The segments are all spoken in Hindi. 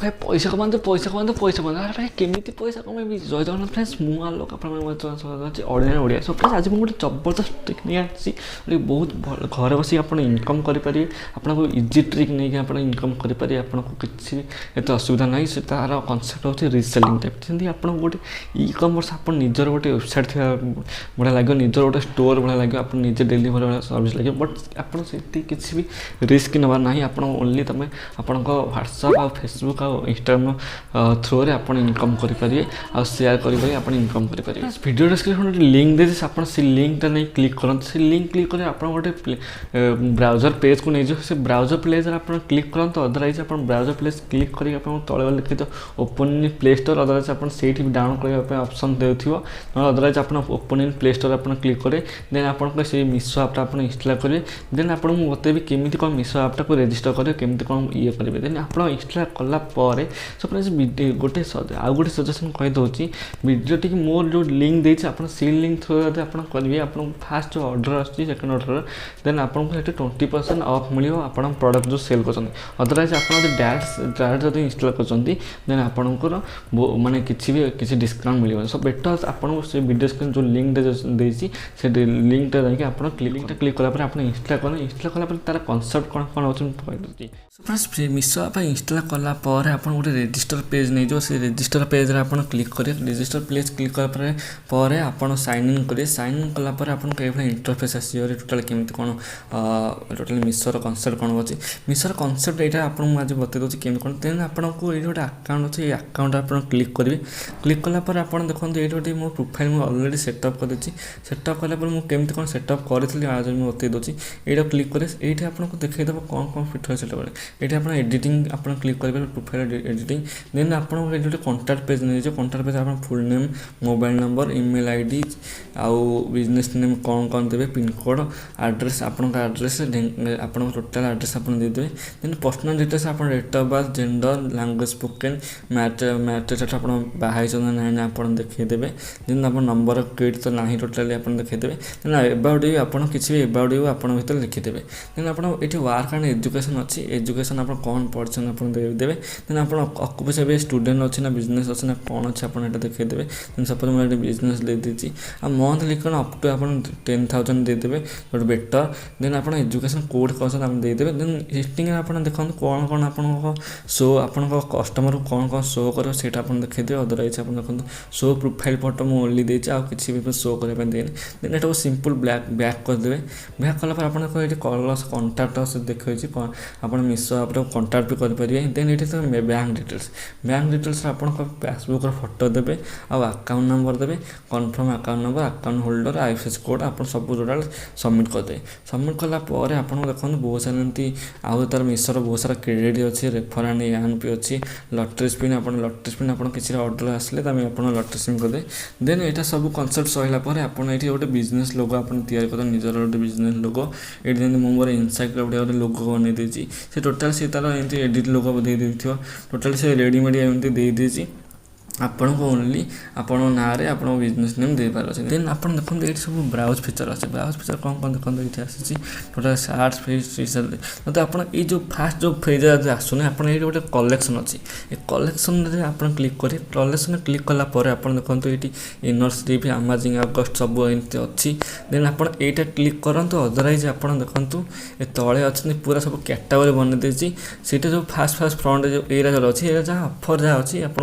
भाई पैसा कमाते अरे भाई केमी पैसा कमेबी जय जगन्नाथ फ्रेंड्स मु आलोक ऑर्डिनरी ओडिया सो फ्रेंड्स आज मुझे जबरदस्त टेक्निक आसी बहुत भल घर बस आप इनकम करेंगे आपको इजी ट्रिक नहीं आप इनकम करेंगे आपको किसी एत असुविधा ना से तार कनसेप्ट होती रिसेलिंग टाइप जमी आप गोटे इ कमर्स आप निजर गोटे वेबसाइट थी बढ़िया लगे निजर गोटे स्टोर बढ़िया लगे आप निजे डेलीवरी भाई सर्विस लगे बट आप किसी भी रिस्क नबार ना आप ओनली तुम आपण व्हाट्सएप आ फेसबुक आ इंस्टाग्राम थ्रू रे आप इनकम करेंगे आ शेयर करेंगे आप इनकम करेंगे वीडियो डिस्क्रिप्शन लिंक दे आप से लिंक नहीं क्लिक करते से लिंक क्लिक करें आप गोटे ब्राउजर पेज को नहीं से ब्राउजर पेज आप क्लिक करते अदरवाइज आप ब्राउजर पेज क्लिक कर तले लिखित open in play store otherwise आप डाउनलोड करने ऑप्शन देथिबो अदरवाइज आप ओपन इन प्ले स्टोर आप क्लिक करें देन आप से मीशो ऐप आप इंस्टॉल करेंगे देन आप बतेबी केमी कौन मीशो ऐप को रजिस्टर करेंगे केमी कौन ये करेंगे देन आप इंस्टॉल कलापर सो फ्रेंड्स गोटे आउ गोटे सजेसन कहीदे वीडियो टी मोर जो लिंक देती आप सी लिंक थ्रू आप करेंगे आप फास्ट जो ऑर्डर आसुच्ची सेकेंड ऑर्डर देन आपको 20% ऑफ मिले आप प्रोडक्ट जो सेल कर अदरवाइज आप डायरेक्ट जब इंस्टॉल कर देन आपंकर माने किसी डिस्काउंट मिले सो बेटर आपको से वीडियो स्क्रीन जो लिंक देती से लिंक जाकि आप क्लिक कलापर आप इंस्टॉल कलापर तार कनसेप्ट कौन कौन अच्छे कहीदे फ्रेंड्स मीशो आप इंस्टॉल कलापर आप गोटे रजिस्टर पेज नहीं जो से रजिस्टर पेज रे आप क्लिक करेंगे रजिस्टर पेज क्लिक कलापर आप साइन इन करेंगे साइन इन कलापर आपको ये इंटरफेस आसो टोटाल केमी कौन टोटाल मीशोर कनसेप्ट कौन अच्छे मीशोर कनसेप्ट यहाँ आपको आज बता दूसरी केमी कौन देन आपको ये गोटे आकाउंट अच्छे आकाउंट आप क्लिक करेंगे क्लिक कलापर आप देखो ये गोटे मो प्रोफाइल मुझे अलरेडी सेटअप कर सेटअप कलापर मुझे केमी कौन सेटअप करी आज मुझे बता दूसरी यहाँ क्लिक करें ये आपको देखा कौन कौन फिट है सेटअप ये आप एडिटिंग आप क्लिक करेंगे प्रोफाइल एडिटिंग देन आपको ये गोटे कॉन्टैक्ट पेज नहीं कॉन्टैक्ट पेज आप full name mobile number email ID आउ बिजनेस नेम कौन कौन देवे पिनकोड एड्रेस आपन एड्रेस आपन टोटाल एड्रेस आप देदेवे देन पर्सनल डिटेल्स आप date of birth gender language spoken मैट्रिक आप बाहर ना आप देखीदेवे देन आप नंबर क्रेडिट तो ना टोटाली आप देखीदेवे देन एबाउट यू आप किसी एबाउट यू आप भर लिखिदेवे देन आप ये वर्क एंड एजुकेशन अच्छी एजुकेशन आप कौन पढ़े आप देवे देन आप अक्युपेशन भी स्टूडेंट अच्छे ना बिजनेस अच्छे ना कौन अच्छे आप देखीदेवे देन सपोज मुझे बिजनेस दे दीजिए आ मंथ लिखना अप टू आप 10,000 देदेवे गोटे बेटर देन आप एजुकेशन कोड कौन आप देदेवे देन हिस्टिंग आप देखो कौन कौन आप शो आप कस्टमर को कौन कौन शो कर आप देखीदेवे अदरवाइज आप देखो शो प्रोफाइल फोटो मुझे ओनली देती आ किसी भी शो करने देनी देन ये सिंपल बैक करदे बैक कलापर आप ये कलर कंटाक्ट देखिए आप मीशो आप कंटाक्ट भी करेंगे देन ये तो बैंक डिटेल्स आप फेसबुक फोटो देवे आकाउंट नंबर देवे confirm account number account holder IFSC code आप सब टोटाल सबमिट करदे सबमिट कलापर आप देखो बहुत सारा एमती आउ तार मीशोर बहुत सारा क्रेडिट अच्छी रेफर एंड एएनपी अच्छी लटरी स्पिन आप किसी ऑर्डर आसले आप लटरी स्पिन करदे देन यहाँ सब कनसेप्ट सरापर आप गोटे बिजनेस लोगो आप तैयारी निजर गोटे बिजनेस लोगो ये जमी मोर इनसाइक्लोपीडिया गोटे लोगो बन देती से टोटाल से तार एमती एडिट लोगो दे टोटाल से रेडीमेड एमती दे देती आपन को ओनली आपण ना रे आपण बिजनेस नेम दे पार देन आपण देखो ये सब ब्राउज फीचर अच्छे ब्राउज फीचर कौन कौन देखो ये आसी टोटाल सार्च फीचर तो आप ये जो फास्ट जो फेज आसुना आप ये गोटे कलेक्शन अच्छी ये कलेक्शन आप क्लिक करें कलेक्शन क्लिक कलापर आप देखो ये इनर स्ट्रिप अमेजिंग अगस्ट सब एमती अच्छी देन आप यहाँ क्लिक करूँ अदरवाइज आप देखो ये तले अच्छे पूरा सब कैटेगरी बन देती सीटा जो फास्ट फ्रंट जो एरिया जो अच्छी जहाँ ऑफर जहाँ अच्छी आप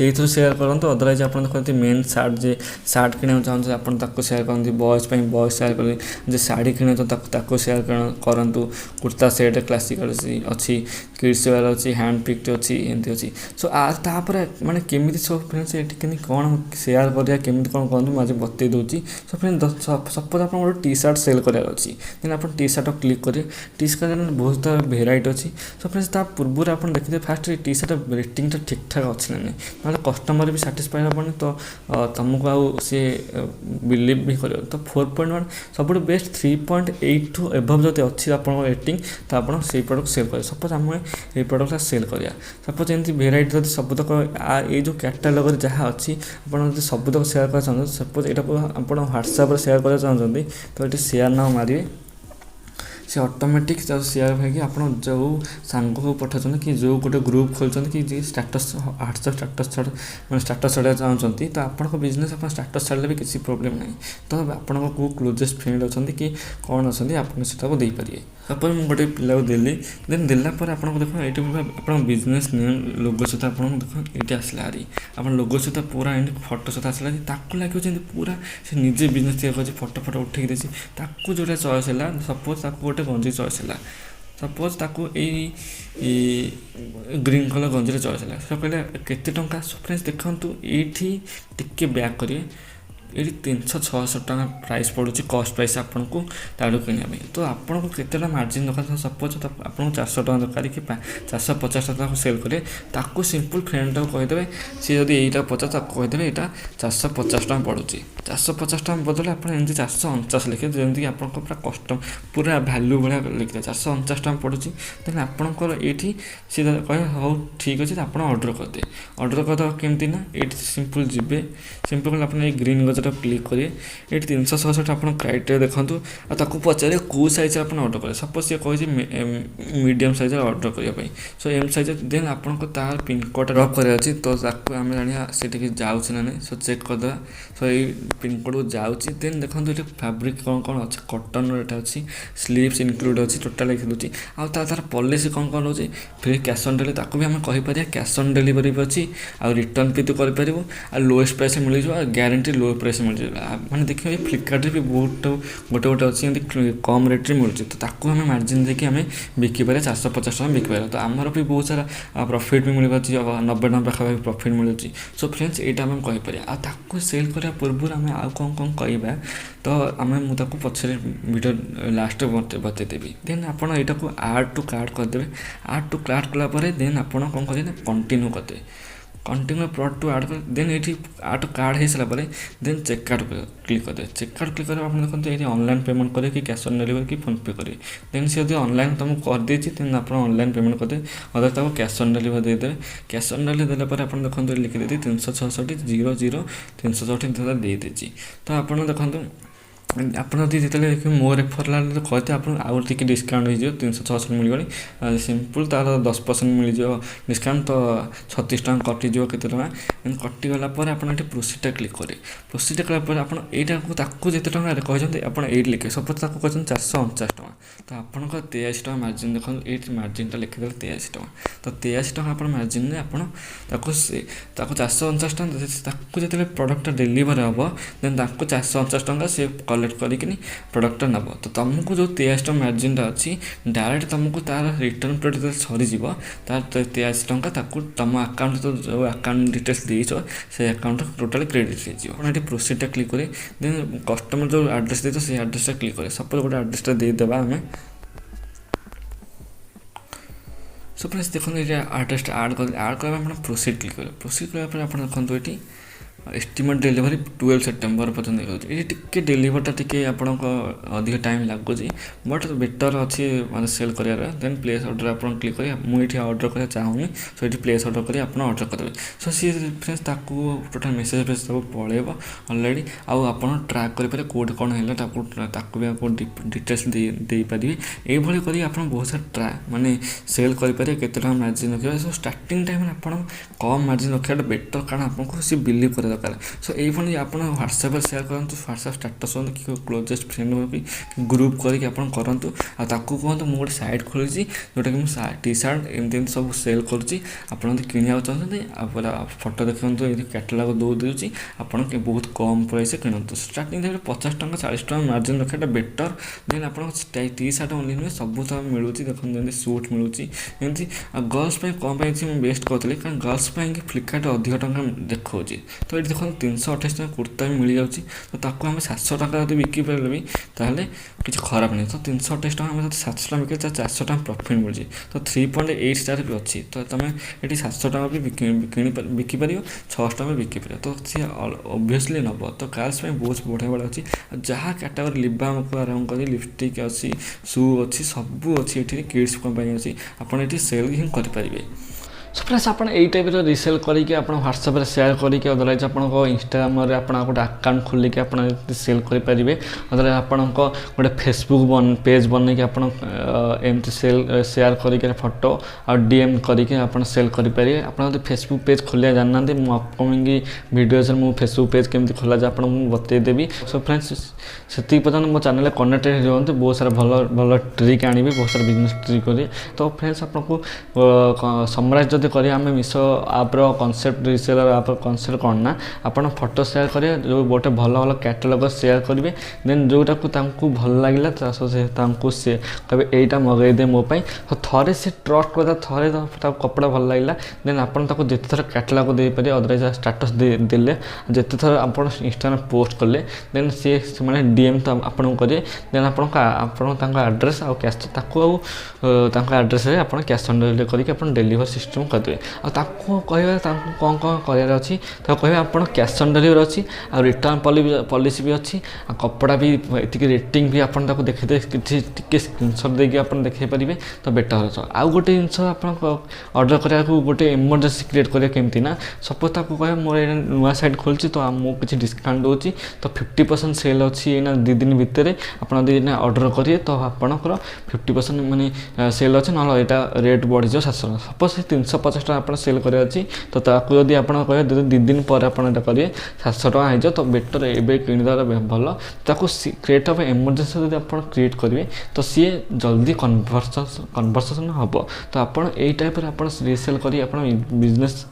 से सेयार करूँ अदरवाइज आप देखते मेन सार्ट किणा चाहते आप सेयार करते बॉयज बॉयज सेयार करेंगे साड़ी किणे तो सेयार करूँ कुर्ता सेट क्लासिकल अच्छी किड्स वेयर अच्छी हैंड पिक्ट अच्छी एमती अच्छी सो तापर माने केमी सब फ्रेंड्स ये कौन सेयार करा केमी कौन कहूँ मुझे बतई दूसरी सो फ्रेंड सपोज आप गोटे टी सार्ट सेल करार अच्छी देन आप टी सार्ट क्लिक करेंगे टी सार्ट बहुत सारा भेराइटी अच्छी सो फ्रेंड्स ता पूर्व आप देखिए फास्ट टी सार्ट रेटिंग ठीक ठाक अच्छी ना ना कस्टमर भी साटिस्फाई हेनी तो तुमको आउ सी बिलीव भी कर तो 4.1 सब बेस्ट 3.8 टू एभव जो अच्छी आप रेटिंग तो आप प्रोडक्ट सेल करें सपोज आम ये प्रोडक्ट सेल करा सपोज एमती भेराइटी जब सबुतक ये जो कैटालॉग जहाँ अच्छी आप सबुतक सेयार कर सपोज यहाँ आप व्हाट्सएप सेयार कर चाहते तो ये सेयार नाउ मारे से ऑटोमेटिक शेयर होगी आप जो सांग को पठाउछन कि जो गोटे ग्रुप खोलुछन कि स्टेटस व्हाट्सएप स्टेटस मैंने स्टेटस छाड़ा चाहते तो आपन बिजनेस आप स्टेटस छाड़े भी किसी प्रोब्लेम नहीं तो आपन को क्लोजेस्ट फ्रेंड अच्छा कि कौन अच्छा आप देपारे सपोज मुझे गोटे पिला देली देन देलापर आप देख ये आप बिजनेस नेम लोगो सहित आप देख ये आसला हारी आप लोगो सहित पूरा फोटो सहित आसला लगे पूरा से निजे बिजनेस तैयार कर फोटो फोटो उठे देसी जोटा चॉइस है सपोज गोटे गंजी चॉइस है सपोज ताकू ग्रीन कलर गंजी चॉइस है सब कहले केते टंका फ्रेंड्स देखंतु एठी टिके बैक करिए ये 300-600 टका प्राइस पड़ू कस्ट प्राइस आपन को ताड़ू किणा तो आपन को केतेटा मार्जिन दरकार सपोज आपन 400 टका दरकार कि 450 टका सेल करे ताकू सिंपल फ्रेंड कहीदेवे सी जब यहीटा 50 कहीदेवे यहाँ 450 टका पड़ू 450 टका बदले आप 449 लिखे जमीक आप पूरा कस्टम पूरा भैल्यू भाया लिखिए 449 टका पड़ू देन आपंकर ये सी कहे हाँ ठीक अच्छे आप ऑर्डर करदे ऑर्डर करदे केमती ना ये सिंपल जी सिंपल कले आप ग्रीन गजर क्लिक करेंगे ये 367 आप क्राइटेरिया देखूँ आपको पचारे कौ सैज आप ऑर्डर करें सपोज सी कही मीडियम सैज ऑर्डर करने सो एम सैज देन आपको तार पिनकोड ड्रप करार तो आम जाना से जाऊँ ना नहीं सो चेक करदे सो ये पिनकोड को जाऊँगी देन देखो ये फैब्रिक कौन कौन अच्छे कटन रेट अच्छी स्लीव्स इनक्लूड अच्छी टोटाल लिखी दूसरी आर पॉलिसी कौन कौन रोचे फिर कैश ऑन डिलीवरी ताकू भी आम कहीपर कैश ऑन डिलीवरी भी अच्छी आ रिटर्न भी तो कर लोएस्ट प्राइस मिल जाए ग्यारंटी लो प्राइस मिल जाए मैंने देखिए फ्लिपकार्ट भी बहुत गोटे गोटे अच्छी कम रेट्रे मिलूँ तो ताकू आम मार्जिन देखिए आम बिकिपारे 450 टका बिकिपारे तो आमर भी बहुत सारा प्रॉफिट भी मिल पार्टी 90 टका पाखापाखि प्रॉफिट मिलूँ सो फ्रेंड्स यहाँ आम कहीपर आकू सेल करने पूर्व आम आउ कौन कौन कह तो आम मुझे पचर वीडियो लास्ट बतईदेवी देन आपड़ यहाँ को आड टू कार्ड करदे आड टू कार्ड कलापर देन आप कौन करें कंटिन्यू करदे कंटिन्यू प्रोडक्ट टू आड कर देन ये आड टू कार्ड हो सारापर देन चेकआउट क्लिक करदे चेकआउट क्लिक कर आप देखते ये ऑनलाइन पेमेंट करें कि कैश ऑन डिलीवरी कि फोनपे करें देन सी ऑनलाइन तुमको कर देती देन आप ऑनलाइन पेमेंट करदे अदर तक कैश ऑन डिलीवरी देदेवे कैश ऑन डिलीवरी देलापर आप देखते लिखिदे 366 00 364 तो आप देखते ଆପଣ ଯଦି ଯେତେବେଳେ ଦେଖିବେ ମୋ ରେଫରାଲ୍ କହିତେ ଆପଣ ଆଉ ଟିକେ ଡିସକାଉଣ୍ଟ ହେଇଯିବ 366 ମିଳିବନି ସିମ୍ପଲ୍ ତା'ର 10% ମିଳିଯିବ ଡିସକାଉଣ୍ଟ ତ 36 ଟଙ୍କା କଟିଯିବ କେତେ ଟଙ୍କା ଏମିତି କଟିଗଲା ପରେ ଆପଣ ଏଠି ପ୍ରୋସିଡ଼୍ଟା କ୍ଲିକ୍ କରିବେ ପ୍ରୋସିଡ଼୍ କଲା ପରେ ଆପଣ ଏଇଟାକୁ ତାକୁ ଯେତେ ଟଙ୍କାରେ କହିଛନ୍ତି ଆପଣ ଏଇଠି ଲେଖିବେ ସପୋଜ୍ ତାକୁ କହିଛନ୍ତି 449 ଟଙ୍କା ତ ଆପଣଙ୍କ 83 ଟଙ୍କା ମାର୍ଜିନ୍ ଦେଖନ୍ତୁ ଏଇଠି ମାର୍ଜିନ୍ଟା ଲେଖିଦେଲେ 83 ଟଙ୍କା ତ 83 ଟଙ୍କା ଆପଣ ମାର୍ଜିନ୍ରେ ଆପଣ ତାକୁ 449 ଟଙ୍କା ତାକୁ ଯେତେବେଳେ ପ୍ରଡ଼କ୍ଟଟା ଡେଲିଭରି ହେବ ଦେନ୍ ତାକୁ 449 ଟଙ୍କା ସେ कलेक्ट करिकिनी प्रोडक्ट नब तो तुमको जो 83 टका मार्जिन अच्छी डायरेक्ट तुमको तार रिटर्न प्रोडक्ट सरीज तार 83 टका तुम अकाउंट तो जो अकाउंट डिटेल्स देच से अकाउंट टोटाली क्रेडिट हो प्रोसीडटा क्लिक करें देन कस्टमर जो एड्रेस दे से एड्रेसटा क्लिक करें सपोज गोटे एड्रेसटा देदेबा आम सो फ्रेंड्स देखो ये एड्रेसटा आड कर प्रोसीड क्लिक करें प्रोसीड करापर आप देखो ये एस्टिमेट डेलीवरी 12 सेप्टेम्बर पर्यटन ये टी डेलीवरटा टी आपको अधिक टाइम लगुच बट बेटर अच्छी मतलब सेल कर देन प्लेस ऑर्डर आप क्लिक करें मुझे ऑर्डर करना चाहूँगी सो ये प्लेस ऑर्डर कर ऑर्डर करेंगे सो सी फ्रेंड्स ताकू टोटाल मेसेज फेस सब पलैब अलरेडी आउ आप ट्रैक करेंगे कौट कौन है भी आपको डिटेल्स दे पारे ये कर आप बहुत सारा ट्रैक माने सेल करेंगे केते मार्जिन रखा सो स्टार्टिंग टाइम आप कम मार्जिन रखा बेटर कारण आपको सी बिलीव कर दरकार सो ये आप व्हाट्सएप सेयार करूँ व्हाट्सएप स्टेटस हो कि क्लोजेस्ट फ्रेंड हो कि ग्रुप करके करूँ आपको कहतु मुझे गोटे साइट खोली जोटा कि मुझे टी सार्ट एमती सब सेल करुँची आपड़ किणा चाहते फोटो देखते ये कैटलॉग दूसरी आप बहुत कम प्राइस किणतु स्टार्टिंग टाइम 50 टका 40 टका मार्जिन रखा बेटर देन आप टी सार्ट ओनली नुहे सब तो मिलूँ देखते सूट मिलूँ एमती गर्ल्स कौन मुझे बेस्ट कहती कारण गर्ल्स फ्लिपकार्ट अधिक टका देखा तो ये देखो 328 टका कुर्ता भी मिल जाऊँगी तो ताको आम 700 टका जो बिकी पारे भी ताहले किसी खराब नहीं तो 328 टका आम 700 टका बिके 400 टका प्रॉफिट मिल तो 3.8 स्टार भी अच्छी तो तुम ये 700 टका भी बिकिपार 600 टका भी बिकिपार तो सी ऑब्वियसली नब तो गर्ल्स बहुत बढ़िया बढ़िया अच्छी जहाँ कैटेगरी लिपबाम को आरंभ कर लिपस्टिक अच्छी शू अच्छी सब अच्छी ये किड्स अच्छी आपड़ ये सेल ही करें सो फ्रेंड्स आप टाइप रिसेल करके व्हाट्सएप सेयार करके अदरवाइज आप इंस्टाग्राम आप गोटे अकाउंट खोलिक आप सेल करेंगे अदरवाइज आप गोटे फेसबुक पेज बन के एमती सेल सेयार करके फोटो और डीएम करके आप सेल करेंगे आप फेसबुक पेज खोलिया जानना मु अपकमिंग वीडियोज में फेसबुक पेज केमती खोला जाए आपको बतईदेवी सो फ्रेंड्स से पर्यटन मो चैनल कनेक्टेड रुहतु बहुत सारा भल भल ट्रिक आनी बहुत सारा बिजनेस ट्रिक करी तो फ्रेंड्स आपको समराइज जब करें आम मीशो आप्र कनसेप्ट रिसेलर आप कनसेप्ट कौन ना आप फोटो सेयार करेंगे जो गोटे भल भल कैटलग सेयार करेंगे देन जोटा को भल लगे से कहे यहीटा मगेदे मोपाई तो थे से ट्रस्ट कर थे कपड़ा भल लगे देन आप जिते थर कैटलग दे पारे अदरवाइज स्टाटस देले जिते थर आप इंस्टाग्राम पोस्ट कले देन सी मैंने डीएम तो आपको करेंगे देन आप एड्रेस आउ कैश एड्रेस आप कैश ऑन डिलीवरी करके डिलीवर सिस्टम करदे आपको कह कौन कौन करार अच्छी तो कहे आप कैश ऑन डिलीवरी अच्छी आ रिटर्न पॉलिसी भी अच्छी कपड़ा भी ये रेटिंग भी आपको देखते किसी स्क्रीनशॉट देके आप देखते पारे तो बेटर अच्छे आउ गोटे जिन आप ऑर्डर करा गोटे इमरजेंसी क्रिएट करेंगे केमती ना सपोज आपको कहे मोर नुआ साइट खोलची तो मुझे डिस्काउंट दूसरी तो 50% सेल अच्छी ना 2 दिन भितर आपड़ ऑर्डर करेंगे तो आपंकर 50% माने सेल अच्छे ना यहाँ रेट बढ़ी 700 सपोज 350 टका आप सेल कर अच्छी तो जब आप कहे 2 दिन पर आप करेंगे 700 टका हो तो बेटर एवं किणीदार भल ताको क्रिएट ऑफ इमरजेंसी जब आप क्रिएट करेंगे तो सी जल्दी कन्वर्सेशन हम तो आप टाइप आप रिसेल कर बिजनेस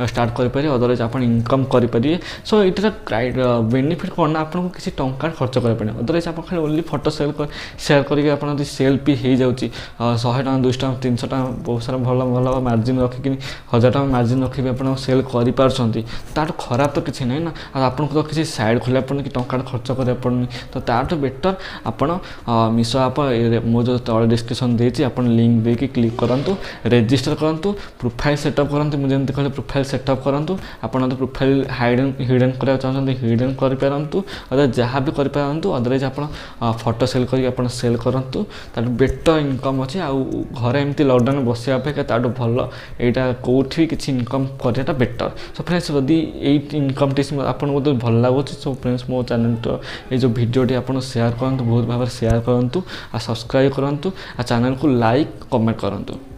स्टार्ट करेंगे अदरवाइज आप इनकम करेंगे सो यहाँ बेनिफिट कौन ना आपको किसी टंका खर्च करें अदरवाइज आप खाली ओनली फोटो सेयार करके आप सेल भी हो जाऊँगी 100 टका 200 टका 300 टका बहुत सारा भल भल मार्जिन रखिक 1000 टका मार्जिन रखी भी आप सेल कर खराब तो किसी ना ना आपको तो किसी साइड खोलिया पड़े कि टंका खर्च करा पड़नी तो ताठू बेटर आपण मीशो आप मो जो तले डिस्क्रिप्शन देती आप लिंक देके क्लिक करूँ रेजिस्टर करूँ प्रोफाइल सेटअप करूँ मुझे कहले प्रोफाइल सेटअप करूँ आप प्रोफाइल हिडन करा चाहते हिडन करूँ अदर जहाँ भी करूँ अदरवाइज आप फोटो सेल करके सेल करूँ ताठू बेटर इनकम अच्छे आउ घरे एमती लकडाउन बस अपेक्षा ताठू भल यहाँ कौटी किसी income karate better so friends जदि इनकम टी आपको भल लगुच सो फ्रेंड्स मो चैनल तो ये जो वीडियोटी आप सेयार करूँ बहुत भाव सेयार करूँ आ सब्सक्राइब करूँ आ चैनल को लाइक कमेंट करूँ।